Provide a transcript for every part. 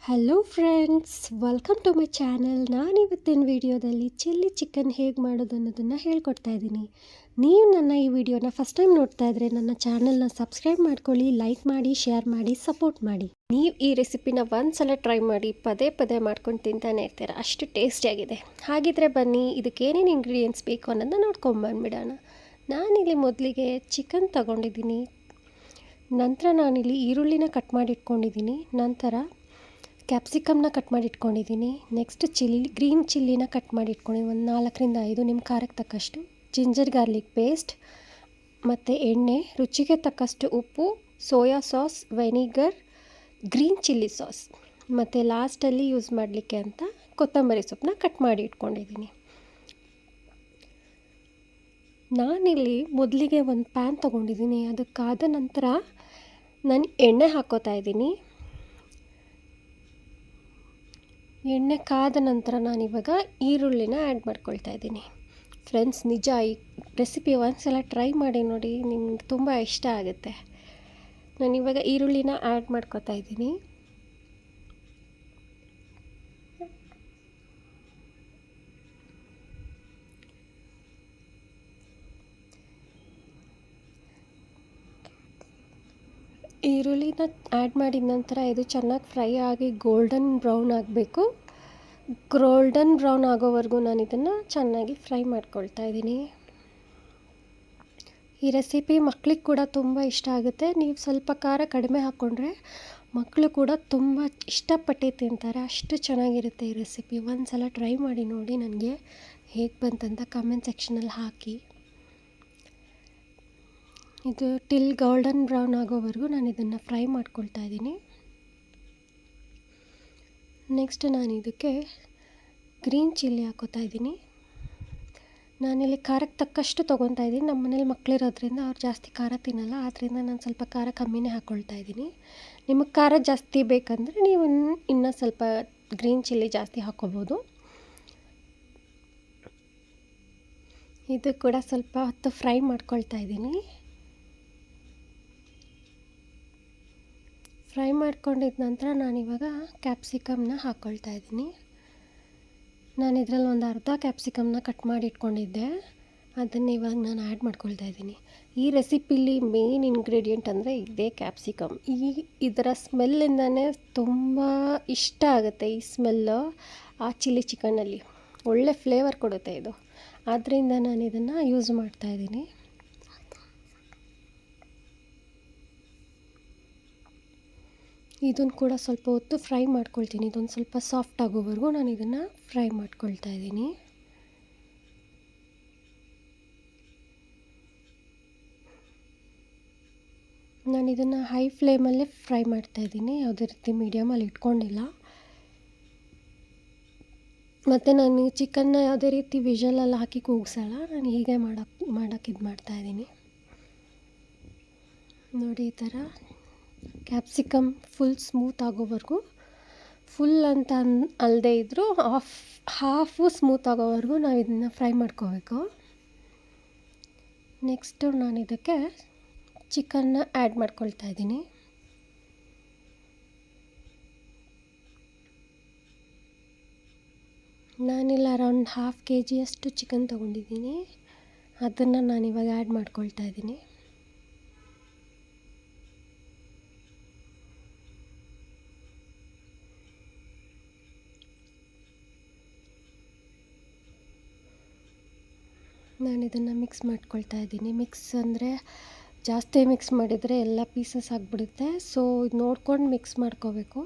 Hello friends, welcome to my channel. ನಾನಿವತ್ತಿನ ವಿಡಿಯೋದಲ್ಲಿ chilli chicken ಹೇಗೆ ಮಾಡೋದು ಅನ್ನೋದನ್ನು ಹೇಳ್ಕೊಡ್ತಾ ಇದ್ದೀನಿ. ನೀವು ನನ್ನ ಈ ವಿಡಿಯೋನ ಫಸ್ಟ್ ಟೈಮ್ ನೋಡ್ತಾ ಇದ್ದರೆ ನನ್ನ ಚಾನಲ್ನ ಸಬ್ಸ್ಕ್ರೈಬ್ ಮಾಡ್ಕೊಳ್ಳಿ, ಲೈಕ್ ಮಾಡಿ, ಶೇರ್ ಮಾಡಿ, ಸಪೋರ್ಟ್ ಮಾಡಿ. ನೀವು ಈ ರೆಸಿಪಿನ ಒಂದ್ಸಲ ಟ್ರೈ ಮಾಡಿ ಪದೇ ಪದೇ ಮಾಡ್ಕೊಂಡು ತಿಂತಾನೆ ಇರ್ತೀರ, ಅಷ್ಟು ಟೇಸ್ಟಿಯಾಗಿದೆ. ಹಾಗಿದ್ರೆ ಬನ್ನಿ, ಇದಕ್ಕೆ ಏನೇನು ಇಂಗ್ರೀಡಿಯೆಂಟ್ಸ್ ಬೇಕು ಅನ್ನೋದನ್ನ ನೋಡ್ಕೊಂಬಂದ್ಬಿಡೋಣ. ನಾನಿಲ್ಲಿ ಮೊದಲಿಗೆ ಚಿಕನ್ ತಗೊಂಡಿದ್ದೀನಿ. ನಂತರ ನಾನಿಲ್ಲಿ ಈರುಳ್ಳಿನ ಕಟ್ ಮಾಡಿ ಇಟ್ಕೊಂಡಿದ್ದೀನಿ. ನಂತರ ಕ್ಯಾಪ್ಸಿಕಮ್ನ ಕಟ್ ಮಾಡಿ ಇಟ್ಕೊಂಡಿದ್ದೀನಿ. ನೆಕ್ಸ್ಟ್ ಗ್ರೀನ್ ಚಿಲ್ಲಿನ ಕಟ್ ಮಾಡಿ ಇಟ್ಕೊಂಡಿದ್ದೀನಿ, ಒಂದು 4-5 ನಿಮ್ಮ ಖಾರಕ್ಕೆ ತಕ್ಕಷ್ಟು. ಜಿಂಜರ್ ಗಾರ್ಲಿಕ್ ಪೇಸ್ಟ್ ಮತ್ತು ಎಣ್ಣೆ, ರುಚಿಗೆ ತಕ್ಕಷ್ಟು ಉಪ್ಪು, soya sauce, vinegar, green chilli sauce ಮತ್ತು ಲಾಸ್ಟಲ್ಲಿ ಯೂಸ್ ಮಾಡಲಿಕ್ಕೆ ಅಂತ ಕೊತ್ತಂಬರಿ ಸೊಪ್ಪನ್ನ ಕಟ್ ಮಾಡಿ ಇಟ್ಕೊಂಡಿದ್ದೀನಿ. ನಾನಿಲ್ಲಿ ಮೊದಲಿಗೆ ಒಂದು ಪ್ಯಾನ್ ತೊಗೊಂಡಿದ್ದೀನಿ. ಅದಕ್ಕಾದ ನಂತರ ನಾನು ಎಣ್ಣೆ ಹಾಕ್ಕೋತಾ ಇದ್ದೀನಿ. ಎಣ್ಣೆ ಕಾದ ನಂತರ ನಾನಿವಾಗ ಈರುಳ್ಳಿನ ಆ್ಯಡ್ ಮಾಡ್ಕೊಳ್ತಾ ಇದ್ದೀನಿ. ಫ್ರೆಂಡ್ಸ್, ನಿಜ ಈ ರೆಸಿಪಿ ಒಂದ್ಸಲ ಟ್ರೈ ಮಾಡಿ ನೋಡಿ, ನಿಮ್ಗೆ ತುಂಬ ಇಷ್ಟ ಆಗುತ್ತೆ. ನಾನಿವಾಗ ಈರುಳ್ಳಿನ ಆ್ಯಡ್ ಮಾಡ್ಕೊತಾ ಇದ್ದೀನಿ. ಈರುಳ್ಳಿನ ಆ್ಯಡ್ ಮಾಡಿದ ನಂತರ ಇದು ಚೆನ್ನಾಗಿ ಫ್ರೈ ಆಗಿ ಗೋಲ್ಡನ್ ಬ್ರೌನ್ ಆಗಬೇಕು. ಗೋಲ್ಡನ್ ಬ್ರೌನ್ ಆಗೋವರೆಗೂ ನಾನು ಇದನ್ನು ಚೆನ್ನಾಗಿ ಫ್ರೈ ಮಾಡ್ಕೊಳ್ತಾ ಇದ್ದೀನಿ. ಈ ರೆಸಿಪಿ ಮಕ್ಕಳಿಗೆ ಕೂಡ ತುಂಬ ಇಷ್ಟ ಆಗುತ್ತೆ. ನೀವು ಸ್ವಲ್ಪ ಖಾರ ಕಡಿಮೆ ಹಾಕ್ಕೊಂಡ್ರೆ ಮಕ್ಕಳು ಕೂಡ ತುಂಬ ಇಷ್ಟಪಟ್ಟು ತಿಂತಾರೆ, ಅಷ್ಟು ಚೆನ್ನಾಗಿರುತ್ತೆ ಈ ರೆಸಿಪಿ. ಒಂದು ಸಲ ಟ್ರೈ ಮಾಡಿ ನೋಡಿ, ನನಗೆ ಹೇಗೆ ಬಂತಂತ ಕಮೆಂಟ್ ಸೆಕ್ಷನಲ್ಲಿ ಹಾಕಿ. ಇದು ಟಿಲ್ ಗೋಲ್ಡನ್ ಬ್ರೌನ್ ಆಗೋವರೆಗೂ ನಾನು ಇದನ್ನು ಫ್ರೈ ಮಾಡ್ಕೊಳ್ತಾ ಇದ್ದೀನಿ. ನೆಕ್ಸ್ಟ್ ನಾನು ಇದಕ್ಕೆ ಗ್ರೀನ್ ಚಿಲ್ಲಿ ಹಾಕೋತಾ ಇದ್ದೀನಿ. ನಾನಿಲ್ಲಿ ಖಾರಕ್ಕೆ ತಕ್ಕಷ್ಟು ತೊಗೊತಾ ಇದ್ದೀನಿ. ನಮ್ಮ ಮನೇಲಿ ಮಕ್ಕಳಿರೋದ್ರಿಂದ ಅವ್ರು ಜಾಸ್ತಿ ಖಾರ ತಿನ್ನಲ್ಲ, ಆದ್ದರಿಂದ ನಾನು ಸ್ವಲ್ಪ ಖಾರ ಕಮ್ಮಿನೇ ಹಾಕ್ಕೊಳ್ತಾ ಇದ್ದೀನಿ. ನಿಮಗೆ ಖಾರ ಜಾಸ್ತಿ ಬೇಕಂದರೆ ನೀವು ಇನ್ನೂ ಸ್ವಲ್ಪ ಗ್ರೀನ್ ಚಿಲ್ಲಿ ಜಾಸ್ತಿ ಹಾಕ್ಕೋಬೋದು. ಇದು ಕೂಡ ಸ್ವಲ್ಪ ಹೊತ್ತು ಫ್ರೈ ಮಾಡ್ಕೊಳ್ತಾ ಇದ್ದೀನಿ. ಫ್ರೈ ಮಾಡ್ಕೊಂಡಿದ್ದ ನಂತರ ನಾನಿವಾಗ ಕ್ಯಾಪ್ಸಿಕಮ್ನ ಹಾಕ್ಕೊಳ್ತಾ ಇದ್ದೀನಿ. ನಾನು ಇದರಲ್ಲಿ ಒಂದು ಅರ್ಧ ಕ್ಯಾಪ್ಸಿಕಮ್ನ ಕಟ್ ಮಾಡಿ ಇಟ್ಕೊಂಡಿದ್ದೆ, ಅದನ್ನು ಇವಾಗ ನಾನು ಆ್ಯಡ್ ಮಾಡ್ಕೊಳ್ತಾ ಇದ್ದೀನಿ. ಈ ರೆಸಿಪಿಲಿ ಮೇನ್ ಇಂಗ್ರೀಡಿಯೆಂಟ್ ಅಂದರೆ ಇದೇ ಕ್ಯಾಪ್ಸಿಕಮ್. ಇದರ ಸ್ಮೆಲ್ಲಿಂದನೇ ತುಂಬ ಇಷ್ಟ ಆಗುತ್ತೆ. ಈ ಸ್ಮೆಲ್ಲು ಆ ಚಿಲ್ಲಿ ಚಿಕನಲ್ಲಿ ಒಳ್ಳೆ ಫ್ಲೇವರ್ ಕೊಡುತ್ತೆ ಇದು, ಆದ್ದರಿಂದ ನಾನು ಇದನ್ನು ಯೂಸ್ ಮಾಡ್ತಾಯಿದ್ದೀನಿ. ಇದನ್ನು ಕೂಡ ಸ್ವಲ್ಪ ಹೊತ್ತು ಫ್ರೈ ಮಾಡ್ಕೊಳ್ತೀನಿ. ಇದೊಂದು ಸ್ವಲ್ಪ ಸಾಫ್ಟ್ ಆಗೋವರೆಗೂ ನಾನು ಇದನ್ನು ಫ್ರೈ ಮಾಡ್ಕೊಳ್ತಾ ಇದ್ದೀನಿ. ನಾನು ಇದನ್ನು ಹೈ ಫ್ಲೇಮಲ್ಲೇ ಫ್ರೈ ಮಾಡ್ತಾಯಿದ್ದೀನಿ, ಯಾವುದೇ ರೀತಿ ಮೀಡಿಯಮಲ್ಲಿ ಇಟ್ಕೊಂಡಿಲ್ಲ. ಮತ್ತು ನಾನು ಚಿಕನ್ನ ಯಾವುದೇ ರೀತಿ ವಿಷಲಲ್ಲಿ ಹಾಕಿ ಕೂಗಿಸಲ್ಲ, ನಾನು ಹೀಗೆ ಮಾಡೋಕ್ಕೆ ಇದು ಮಾಡ್ತಾಯಿದ್ದೀನಿ. ನೋಡಿ, ಈ ಥರ ಕ್ಯಾಪ್ಸಿಕಮ್ ಫುಲ್ ಸ್ಮೂತ್ ಆಗೋವರೆಗೂ, ಫುಲ್ ಅಂತ ಅಲ್ಲದೆ ಇದ್ದರೂ ಹಾಫು ಸ್ಮೂತ್ ಆಗೋವರೆಗೂ ನಾವು ಇದನ್ನು ಫ್ರೈ ಮಾಡ್ಕೋಬೇಕು. ನೆಕ್ಸ್ಟು ನಾನು ಇದಕ್ಕೆ ಚಿಕನ್ನ ಆ್ಯಡ್ ಮಾಡ್ಕೊಳ್ತಾ ಇದ್ದೀನಿ. ನಾನಿಲ್ಲಿ ಅರೌಂಡ್ 1/2 kg ಚಿಕನ್ ತೊಗೊಂಡಿದ್ದೀನಿ. ಅದನ್ನು ನಾನಿವಾಗ ಆ್ಯಡ್ ಮಾಡ್ಕೊಳ್ತಾ ಇದ್ದೀನಿ. ನಾನು ಇದನ್ನು ಮಿಕ್ಸ್ ಮಾಡ್ಕೊಳ್ತಾ ಇದ್ದೀನಿ. ಮಿಕ್ಸ್ ಅಂದರೆ ಜಾಸ್ತಿ ಮಿಕ್ಸ್ ಮಾಡಿದರೆ ಎಲ್ಲ ಪೀಸಸ್ ಆಗಿಬಿಡುತ್ತೆ, ಸೊ ಇದು ನೋಡ್ಕೊಂಡು ಮಿಕ್ಸ್ ಮಾಡ್ಕೋಬೇಕು.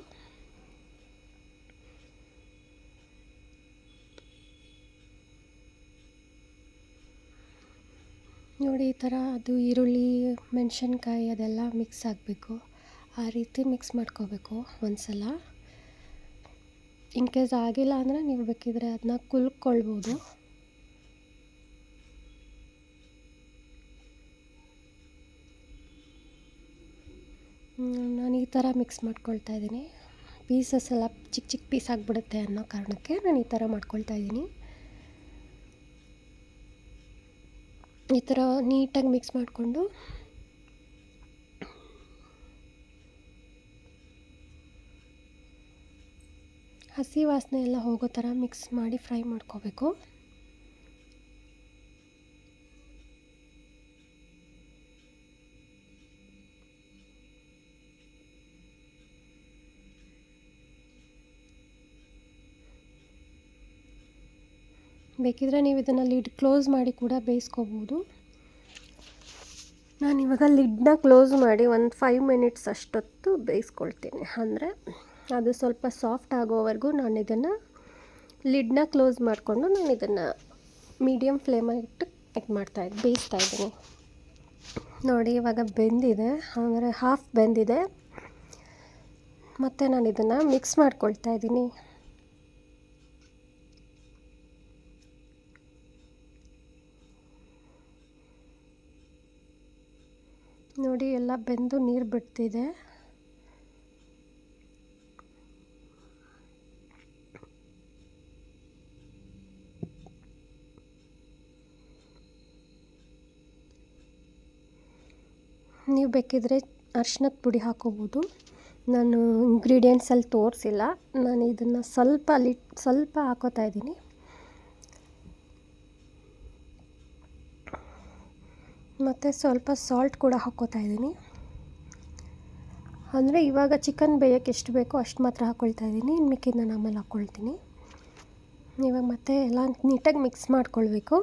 ನೋಡಿ, ಈ ಥರ ಅದು ಈರುಳ್ಳಿ, ಮೆಣಸಿನ್ಕಾಯಿ ಅದೆಲ್ಲ ಮಿಕ್ಸ್ ಆಗಬೇಕು, ಆ ರೀತಿ ಮಿಕ್ಸ್ ಮಾಡ್ಕೋಬೇಕು ಒಂದು ಸಲ. ಇನ್ ಕೇಸ್ ಆಗಿಲ್ಲ ಅಂದರೆ ನೀವು ಬೇಕಿದ್ರೆ ಅದನ್ನ ಕುಲ್ಕೊಳ್ಬೋದು. ನಾನು ಈ ಥರ ಮಿಕ್ಸ್ ಮಾಡ್ಕೊಳ್ತಾ ಇದ್ದೀನಿ. ಪೀಸಸ್ ಎಲ್ಲ ಚಿಕ್ಕ ಚಿಕ್ಕ ಪೀಸ್ ಆಗಿಬಿಡುತ್ತೆ ಅನ್ನೋ ಕಾರಣಕ್ಕೆ ನಾನು ಈ ಥರ ಮಾಡ್ಕೊಳ್ತಾ ಇದ್ದೀನಿ. ಈ ಥರ ನೀಟಾಗಿ ಮಿಕ್ಸ್ ಮಾಡಿಕೊಂಡು ಹಸಿ ವಾಸನೆ ಎಲ್ಲ ಹೋಗೋ ಥರ ಮಿಕ್ಸ್ ಮಾಡಿ ಫ್ರೈ ಮಾಡ್ಕೋಬೇಕು. ಬೇಕಿದ್ರೆ ನೀವು ಇದನ್ನು ಲಿಡ್ ಕ್ಲೋಸ್ ಮಾಡಿ ಕೂಡ ಬೇಯಿಸ್ಕೋಬೋದು. ನಾನಿವಾಗ ಲಿಡ್ನ ಕ್ಲೋಸ್ ಮಾಡಿ ಒಂದು 5 ಮಿನಿಟ್ಸ್ ಅಷ್ಟೊತ್ತು ಬೇಯಿಸ್ಕೊಳ್ತೀನಿ. ಅಂದರೆ ಅದು ಸ್ವಲ್ಪ ಸಾಫ್ಟ್ ಆಗೋವರೆಗೂ ನಾನು ಇದನ್ನು ಲಿಡ್ನ ಕ್ಲೋಸ್ ಮಾಡಿಕೊಂಡು ನಾನು ಇದನ್ನು ಮೀಡಿಯಮ್ ಫ್ಲೇಮಲ್ಲಿ ಇಟ್ಟು ಬೇಯಿಸ್ತಾ ಇದ್ದೀನಿ. ನೋಡಿ ಇವಾಗ ಬೆಂದಿದೆ, ಅಂದರೆ ಹಾಫ್ ಬೆಂದಿದೆ. ಮತ್ತು ನಾನು ಇದನ್ನು ಮಿಕ್ಸ್ ಮಾಡ್ಕೊಳ್ತಾ ಇದ್ದೀನಿ. ನೋಡಿ ಎಲ್ಲ ಬೆಂದು ನೀರು ಬಿಡ್ತಿದೆ. ನೀವು ಬೇಕಿದ್ರೆ ಅರಿಶಿನದ ಪುಡಿ ಹಾಕೋಬೋದು. ನಾನು ಇಂಗ್ರೀಡಿಯೆಂಟ್ಸಲ್ಲಿ ತೋರಿಸಿಲ್ಲ, ನಾನು ಇದನ್ನು ಸ್ವಲ್ಪ ಹಾಕೋತಾ ಇದ್ದೀನಿ. ಮತ್ತು ಸ್ವಲ್ಪ ಸಾಲ್ಟ್ ಕೂಡ ಹಾಕ್ಕೋತಾ ಇದ್ದೀನಿ. ಅಂದರೆ ಇವಾಗ ಚಿಕನ್ ಬೇಯೋಕ್ಕೆ ಎಷ್ಟು ಬೇಕೋ ಅಷ್ಟು ಮಾತ್ರ ಹಾಕ್ಕೊಳ್ತಾ ಇದ್ದೀನಿ, ಇನ್ನು ಮಿಕ್ಕಿದ್ದು ನಾನು ಆಮೇಲೆ ಹಾಕ್ಕೊಳ್ತೀನಿ. ಇವಾಗ ಮತ್ತೆ ಎಲ್ಲ ನೀಟಾಗಿ ಮಿಕ್ಸ್ ಮಾಡ್ಕೊಳ್ಬೇಕು.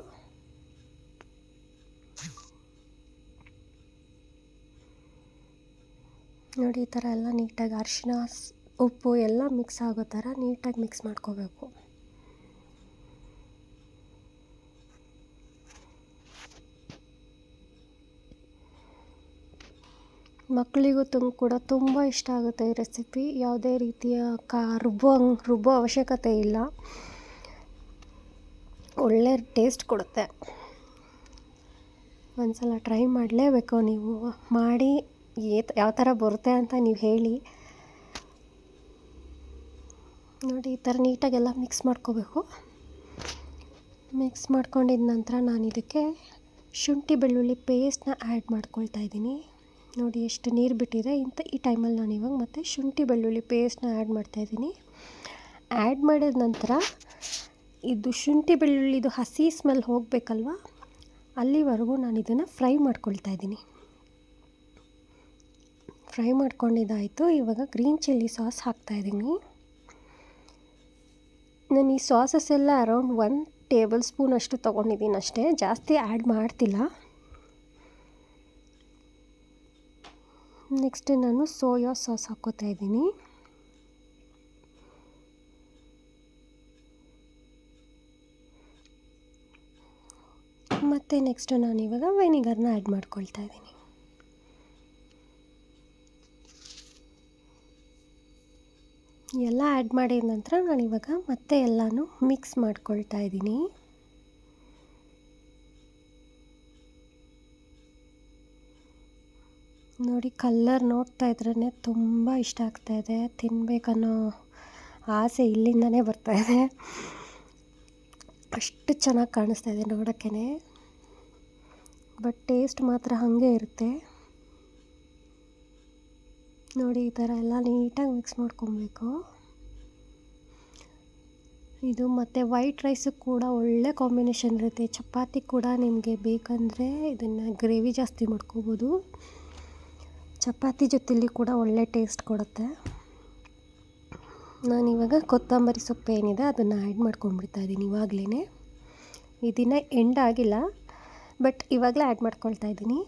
ನೋಡಿ ಈ ಥರ ಎಲ್ಲ ನೀಟಾಗಿ ಅರಿಶಿನ, ಉಪ್ಪು ಎಲ್ಲ ಮಿಕ್ಸ್ ಆಗೋ ಥರ ನೀಟಾಗಿ ಮಿಕ್ಸ್ ಮಾಡ್ಕೋಬೇಕು. ಮಕ್ಕಳಿಗೂ ಕೂಡ ತುಂಬ ಇಷ್ಟ ಆಗುತ್ತೆ ಈ ರೆಸಿಪಿ. ಯಾವುದೇ ರೀತಿಯ ರುಬ್ಬೋ ಅವಶ್ಯಕತೆ ಇಲ್ಲ, ಒಳ್ಳೆ ಟೇಸ್ಟ್ ಕೊಡುತ್ತೆ. ಒಂದ್ಸಲ ಟ್ರೈ ಮಾಡಲೇಬೇಕು ನೀವು. ಮಾಡಿ ಯಾವ ಥರ ಬರುತ್ತೆ ಅಂತ ನೀವು ಹೇಳಿ. ನೋಡಿ ಈ ಥರ ನೀಟಾಗೆಲ್ಲ ಮಿಕ್ಸ್ ಮಾಡ್ಕೋಬೇಕು. ಮಿಕ್ಸ್ ಮಾಡ್ಕೊಂಡಿದ್ದ ನಂತರ ನಾನು ಇದಕ್ಕೆ ಶುಂಠಿ ಬೆಳ್ಳುಳ್ಳಿ ಪೇಸ್ಟ್ನ ಆ್ಯಡ್ ಮಾಡ್ಕೊಳ್ತಾ ಇದ್ದೀನಿ. ನೋಡಿ ಎಷ್ಟು ನೀರು ಬಿಟ್ಟಿದೆ. ಈ ಟೈಮಲ್ಲಿ ನಾನು ಇವಾಗ ಮತ್ತೆ ಶುಂಠಿ ಬೆಳ್ಳುಳ್ಳಿ ಪೇಸ್ಟ್ನ ಆ್ಯಡ್ ಮಾಡ್ತಾಯಿದ್ದೀನಿ. ಆ್ಯಡ್ ಮಾಡಿದ ನಂತರ ಇದು ಶುಂಠಿ ಬೆಳ್ಳುಳ್ಳಿದು ಹಸಿ ಸ್ಮೆಲ್ ಹೋಗಬೇಕಲ್ವ, ಅಲ್ಲಿವರೆಗೂ ನಾನು ಇದನ್ನು ಫ್ರೈ ಮಾಡ್ಕೊಳ್ತಾ ಇದ್ದೀನಿ. ಫ್ರೈ ಮಾಡ್ಕೊಂಡಿದ್ದಾಯಿತು. ಇವಾಗ ಗ್ರೀನ್ ಚಿಲ್ಲಿ ಸಾಸ್ ಹಾಕ್ತಾಯಿದ್ದೀನಿ. ನಾನು ಈ ಸಾಸಸ್ ಎಲ್ಲ ಅರೌಂಡ್ 1 ಟೇಬಲ್ ಸ್ಪೂನ್ ಅಷ್ಟು ತೊಗೊಂಡಿದ್ದೀನಿ ಅಷ್ಟೇ, ಜಾಸ್ತಿ ಆ್ಯಡ್ ಮಾಡ್ತಿಲ್ಲ. ನೆಕ್ಸ್ಟ್ ನಾನು ಸೋಯಾ ಸಾಸ್ ಹಾಕ್ಕೋತಾ ಇದ್ದೀನಿ. ಮತ್ತು ನೆಕ್ಸ್ಟ್ ನಾನಿವಾಗ ವೆನಿಗರ್ನ ಆ್ಯಡ್ ಮಾಡ್ಕೊಳ್ತಾ ಇದ್ದೀನಿ. ಎಲ್ಲ ಆ್ಯಡ್ ಮಾಡಿದ ನಂತರ ನಾನಿವಾಗ ಮತ್ತೆ ಎಲ್ಲನೂ ಮಿಕ್ಸ್ ಮಾಡ್ಕೊಳ್ತಾ ಇದ್ದೀನಿ. ನೋಡಿ ಕಲ್ಲರ್ ನೋಡ್ತಾ ಇದ್ರೇ ತುಂಬ ಇಷ್ಟ ಆಗ್ತಾಯಿದೆ, ತಿನ್ನಬೇಕನ್ನೋ ಆಸೆ ಇಲ್ಲಿಂದನೇ ಬರ್ತಾಯಿದೆ. ಅಷ್ಟು ಚೆನ್ನಾಗಿ ಕಾಣಿಸ್ತಾ ಇದೆ ನೋಡೋಕ್ಕೆ. ಬಟ್ ಟೇಸ್ಟ್ ಮಾತ್ರ ಹಾಗೆ ಇರುತ್ತೆ. ನೋಡಿ ಈ ಥರ ಎಲ್ಲ ನೀಟಾಗಿ ಮಿಕ್ಸ್ ಮಾಡ್ಕೊಬೇಕು. ಇದು ಮತ್ತು ವೈಟ್ ರೈಸು ಕೂಡ ಒಳ್ಳೆ ಕಾಂಬಿನೇಷನ್ ಇರುತ್ತೆ. ಚಪಾತಿ ಕೂಡ ನಿಮಗೆ ಬೇಕಂದರೆ ಇದನ್ನು ಗ್ರೇವಿ ಜಾಸ್ತಿ ಮಾಡ್ಕೋಬೋದು. ಚಪಾತಿ ಜೊತೆಲಿ ಕೂಡ ಒಳ್ಳೆ ಟೇಸ್ಟ್ ಕೊಡುತ್ತೆ. ನಾನಿವಾಗ ಕೊತ್ತಂಬರಿ ಸೊಪ್ಪು ಏನಿದೆ ಅದನ್ನು ಆ್ಯಡ್ ಮಾಡ್ಕೊಂಡ್ಬಿಡ್ತಾ ಇದ್ದೀನಿ ಇವಾಗಲೇ. ಇದನ್ನು ಎಂಡ್ ಆಗಿಲ್ಲ, ಬಟ್ ಇವಾಗಲೇ ಆ್ಯಡ್ ಮಾಡ್ಕೊಳ್ತಾ ಇದ್ದೀನಿ.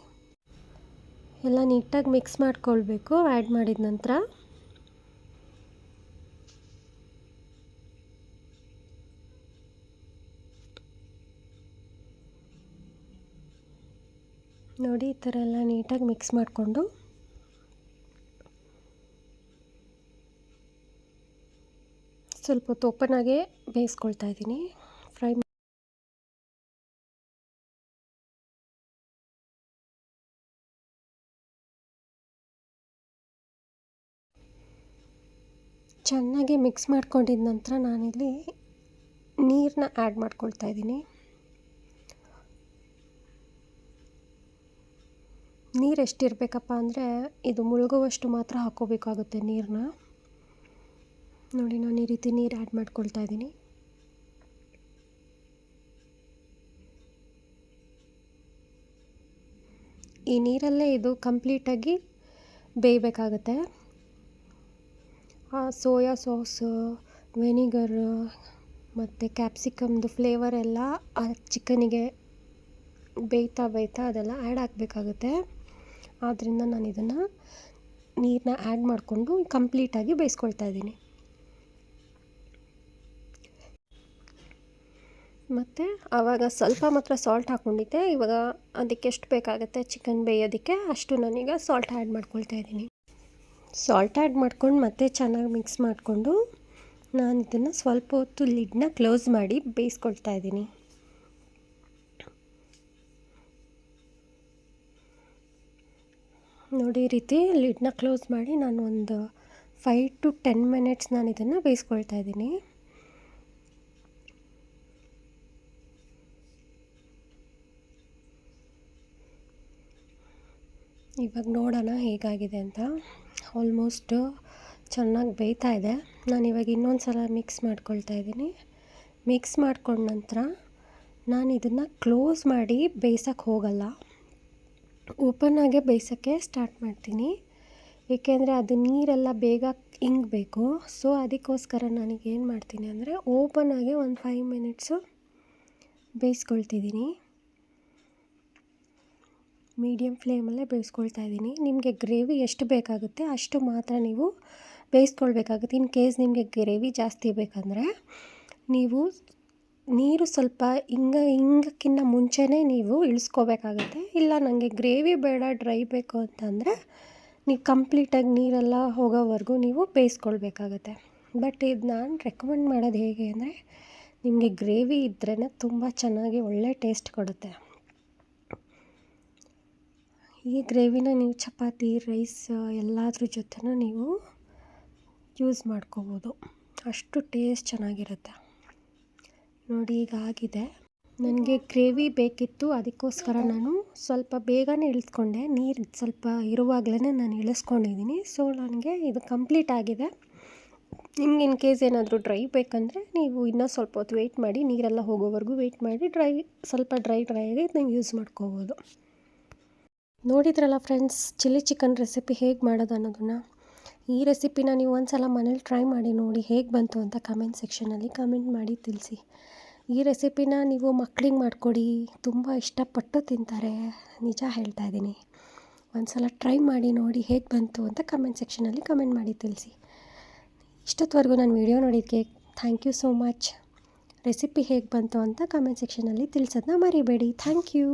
ಎಲ್ಲ ನೀಟಾಗಿ ಮಿಕ್ಸ್ ಮಾಡ್ಕೊಳ್ಬೇಕು. ಆ್ಯಡ್ ಮಾಡಿದ ನಂತರ ನೋಡಿ ಈ ಥರ ಎಲ್ಲ ನೀಟಾಗಿ ಮಿಕ್ಸ್ ಮಾಡಿಕೊಂಡು ಸ್ವಲ್ಪ ಹೊತ್ತು ಓಪನಾಗೆ ಬೇಯಿಸ್ಕೊಳ್ತಾ ಇದ್ದೀನಿ. ಫ್ರೈ ಚೆನ್ನಾಗಿ ಮಿಕ್ಸ್ ಮಾಡ್ಕೊಂಡಿದ್ದ ನಂತರ ನಾನಿಲ್ಲಿ ನೀರನ್ನ ಆ್ಯಡ್ ಮಾಡ್ಕೊಳ್ತಾ ಇದ್ದೀನಿ. ನೀರು ಎಷ್ಟಿರಬೇಕಪ್ಪ ಅಂದರೆ ಇದು ಮುಳುಗುವಷ್ಟು ಮಾತ್ರ ಹಾಕ್ಕೋಬೇಕಾಗುತ್ತೆ ನೀರನ್ನ. ನೋಡಿ ನಾನು ಈ ರೀತಿ ನೀರು ಆ್ಯಡ್ ಮಾಡ್ಕೊಳ್ತಾ ಇದ್ದೀನಿ. ಈ ನೀರಲ್ಲೇ ಇದು ಕಂಪ್ಲೀಟಾಗಿ ಬೇಯಬೇಕಾಗತ್ತೆ. ಸೋಯಾ ಸಾಸು, ವೆನಿಗರ್ ಮತ್ತು ಕ್ಯಾಪ್ಸಿಕಮ್ದು ಫ್ಲೇವರ್ ಎಲ್ಲ ಆ ಚಿಕನಿಗೆ ಬೇಯ್ತಾ ಅದೆಲ್ಲ ಆ್ಯಡ್ ಆಗಬೇಕಾಗುತ್ತೆ. ಆದ್ದರಿಂದ ನಾನು ಇದನ್ನು ನೀರನ್ನ ಆ್ಯಡ್ ಮಾಡಿಕೊಂಡು ಕಂಪ್ಲೀಟಾಗಿ ಬೇಯಿಸ್ಕೊಳ್ತಾ ಇದ್ದೀನಿ. ಮತ್ತು ಆವಾಗ ಸ್ವಲ್ಪ ಮಾತ್ರ ಸಾಲ್ಟ್ ಹಾಕ್ಕೊಂಡಿದ್ದೆ. ಇವಾಗ ಅದಕ್ಕೆ ಎಷ್ಟು ಬೇಕಾಗುತ್ತೆ ಚಿಕನ್ ಬೇಯೋದಕ್ಕೆ ಅಷ್ಟು ನಾನೀಗ ಸಾಲ್ಟ್ ಆ್ಯಡ್ ಮಾಡ್ಕೊಳ್ತಾ ಇದ್ದೀನಿ. ಸಾಲ್ಟ್ ಆ್ಯಡ್ ಮಾಡ್ಕೊಂಡು ಮತ್ತೆ ಚೆನ್ನಾಗಿ ಮಿಕ್ಸ್ ಮಾಡಿಕೊಂಡು ನಾನು ಇದನ್ನು ಸ್ವಲ್ಪ ಹೊತ್ತು ಲಿಡ್ನ ಕ್ಲೋಸ್ ಮಾಡಿ ಬೇಯಿಸ್ಕೊಳ್ತಾ ಇದ್ದೀನಿ. ನೋಡಿ ಈ ರೀತಿ ಲಿಡ್ನ ಕ್ಲೋಸ್ ಮಾಡಿ ನಾನು ಒಂದು 5 to 10 ಮಿನಿಟ್ಸ್ ನಾನು ಇದನ್ನು ಬೇಯಿಸ್ಕೊಳ್ತಾ ಇದ್ದೀನಿ. ಇವಾಗ ನೋಡೋಣ ಹೇಗಾಗಿದೆ ಅಂತ. ಆಲ್ಮೋಸ್ಟ್ ಚೆನ್ನಾಗಿ ಬೇಯ್ತಾ ಇದೆ. ನಾನಿವಾಗ ಇನ್ನೊಂದು ಸಲ ಮಿಕ್ಸ್ ಮಾಡ್ಕೊಳ್ತಾ ಇದ್ದೀನಿ. ಮಿಕ್ಸ್ ಮಾಡ್ಕೊಂಡ ನಂತರ ನಾನು ಇದನ್ನು ಕ್ಲೋಸ್ ಮಾಡಿ ಬೇಯಿಸೋಕ್ಕೆ ಹೋಗಲ್ಲ, ಓಪನ್ನಾಗೆ ಬೇಯಿಸೋಕ್ಕೆ ಸ್ಟಾರ್ಟ್ ಮಾಡ್ತೀನಿ. ಏಕೆಂದರೆ ಅದು ನೀರೆಲ್ಲ ಬೇಗ ಇಂಗಬೇಕು. ಸೊ ಅದಕ್ಕೋಸ್ಕರ ನನಗೇನು ಮಾಡ್ತೀನಿ ಅಂದರೆ ಓಪನ್ನಾಗೆ ಒಂದು 5 ಮಿನಿಟ್ಸು ಬೇಯಿಸ್ಕೊಳ್ತಿದ್ದೀನಿ. ಮೀಡಿಯಮ್ ಫ್ಲೇಮಲ್ಲೇ ಬೇಯಿಸ್ಕೊಳ್ತಾ ಇದ್ದೀನಿ. ನಿಮಗೆ ಗ್ರೇವಿ ಎಷ್ಟು ಬೇಕಾಗುತ್ತೆ ಅಷ್ಟು ಮಾತ್ರ ನೀವು ಬೇಯಿಸ್ಕೊಳ್ಬೇಕಾಗುತ್ತೆ. ಇನ್ ಕೇಸ್ ನಿಮಗೆ ಗ್ರೇವಿ ಜಾಸ್ತಿ ಬೇಕಂದರೆ ನೀವು ನೀರು ಸ್ವಲ್ಪ ಇಂಗಕ್ಕಿಂತ ಮುಂಚೆನೇ ನೀವು ಇಳಿಸ್ಕೋಬೇಕಾಗುತ್ತೆ. ಇಲ್ಲ ನನಗೆ ಗ್ರೇವಿ ಬೇಡ ಡ್ರೈ ಬೇಕು ಅಂತಂದರೆ ನೀವು ಕಂಪ್ಲೀಟಾಗಿ ನೀರೆಲ್ಲ ಹೋಗೋವರೆಗೂ ನೀವು ಬೇಯಿಸ್ಕೊಳ್ಬೇಕಾಗತ್ತೆ. ಬಟ್ ಇದು ನಾನು ರೆಕಮೆಂಡ್ ಮಾಡೋದು ಹೇಗೆ ಅಂದರೆ ನಿಮಗೆ ಗ್ರೇವಿ ಇದ್ರೇ ತುಂಬ ಚೆನ್ನಾಗಿ ಒಳ್ಳೆ ಟೇಸ್ಟ್ ಕೊಡುತ್ತೆ. ಈ ಗ್ರೇವಿನ ನೀವು ಚಪಾತಿ, ರೈಸ್ ಎಲ್ಲದ್ರ ಜೊತೆನೂ ನೀವು ಯೂಸ್ ಮಾಡ್ಕೋಬೋದು. ಅಷ್ಟು ಟೇಸ್ಟ್ ಚೆನ್ನಾಗಿರುತ್ತೆ. ನೋಡಿ ಈಗ ಆಗಿದೆ. ನನಗೆ ಗ್ರೇವಿ ಬೇಕಿತ್ತು, ಅದಕ್ಕೋಸ್ಕರ ನಾನು ಸ್ವಲ್ಪ ಬೇಗನೆ ಇಳಿಸ್ಕೊಂಡೆ. ನೀರು ಸ್ವಲ್ಪ ಇರುವಾಗಲೇ ನಾನು ಇಳಿಸ್ಕೊಂಡಿದ್ದೀನಿ. ಸೊ ನನಗೆ ಇದು ಕಂಪ್ಲೀಟ್ ಆಗಿದೆ. ನಿಮ್ಗೆ ಇನ್ ಕೇಸ್ ಏನಾದರೂ ಡ್ರೈ ಬೇಕಂದರೆ ನೀವು ಇನ್ನೂ ಸ್ವಲ್ಪ ಹೊತ್ತು ವೆಯ್ಟ್ ಮಾಡಿ, ನೀರೆಲ್ಲ ಹೋಗೋವರೆಗೂ ವೆಯ್ಟ್ ಮಾಡಿ ಸ್ವಲ್ಪ ಡ್ರೈ ಆಗಿ ನೀವು ಯೂಸ್ ಮಾಡ್ಕೋಬೋದು. ನೋಡಿದ್ರಲ್ಲ ಫ್ರೆಂಡ್ಸ್, ಚಿಲ್ಲಿ ಚಿಕನ್ ರೆಸಿಪಿ ಹೇಗೆ ಮಾಡೋದು ಅನ್ನೋದನ್ನು. ಈ ರೆಸಿಪಿನ ನೀವು ಒಂದು ಸಲ ಮನೇಲಿ ಟ್ರೈ ಮಾಡಿ ನೋಡಿ ಹೇಗೆ ಬಂತು ಅಂತ ಕಮೆಂಟ್ ಸೆಕ್ಷನಲ್ಲಿ ಕಮೆಂಟ್ ಮಾಡಿ ತಿಳಿಸಿ. ಈ ರೆಸಿಪಿನ ನೀವು ಮಕ್ಳಿಗೆ ಮಾಡಿಕೊಡಿ, ತುಂಬ ಇಷ್ಟಪಟ್ಟು ತಿಂತಾರೆ, ನಿಜ ಹೇಳ್ತಾ ಇದ್ದೀನಿ. ಒಂದು ಸಲ ಟ್ರೈ ಮಾಡಿ ನೋಡಿ ಹೇಗೆ ಬಂತು ಅಂತ ಕಮೆಂಟ್ ಸೆಕ್ಷನಲ್ಲಿ ಕಮೆಂಟ್ ಮಾಡಿ ತಿಳಿಸಿ. ಇಷ್ಟೊತ್ತವರೆಗೂ ನಾನು ವಿಡಿಯೋ ನೋಡಿದ್ದಕ್ಕೆ thank you so much. Recipe ಹೇಗೆ ಬಂತು ಅಂತ ಕಮೆಂಟ್ ಸೆಕ್ಷನಲ್ಲಿ ತಿಳಿಸೋದನ್ನ ಮರಿಬೇಡಿ. Thank you.